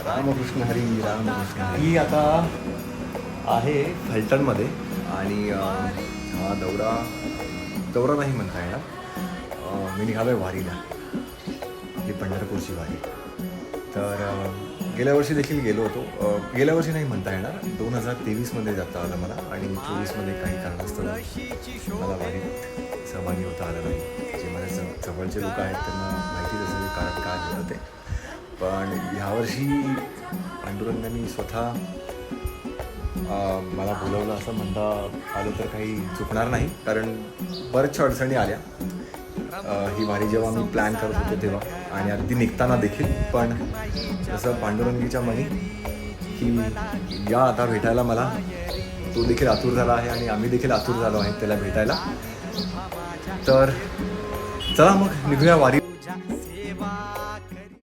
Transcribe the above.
रामकृष्ण हरी रामकृष्ण ही आता आहे फलटणमध्ये आणि हा दौरा नाही म्हणता येणार. मी निघालो आहे वारीला, ही पंढरपूरची वारी. तर गेल्या वर्षी देखील गेलो होतो. गेल्या वर्षी नाही म्हणता येणार, 2023मध्ये जाता आलं मला आणि 24मध्ये काही कारणास्तव मला वारीत सहभागी होता आलं नाही. जे माझ्या जवळचे लोक आहेत त्यांना माहितीच असेल कारण काय झालं ते. पण ह्यावर्षी पांडुरंगांनी स्वतः मला बोलवलं असं म्हणता आलं तर काही चुकणार नाही, कारण बऱ्याचशा अडचणी आल्या ही वारी जेव्हा मी प्लॅन करत होतो तेव्हा आणि अगदी निघताना देखील. पण जसं पांडुरंगीच्या मनी की या आता भेटायला मला, तो देखील आतुर झाला आहे आणि आम्ही देखील आतुर झालो आहे त्याला भेटायला. तर चला मग निघूया वारी.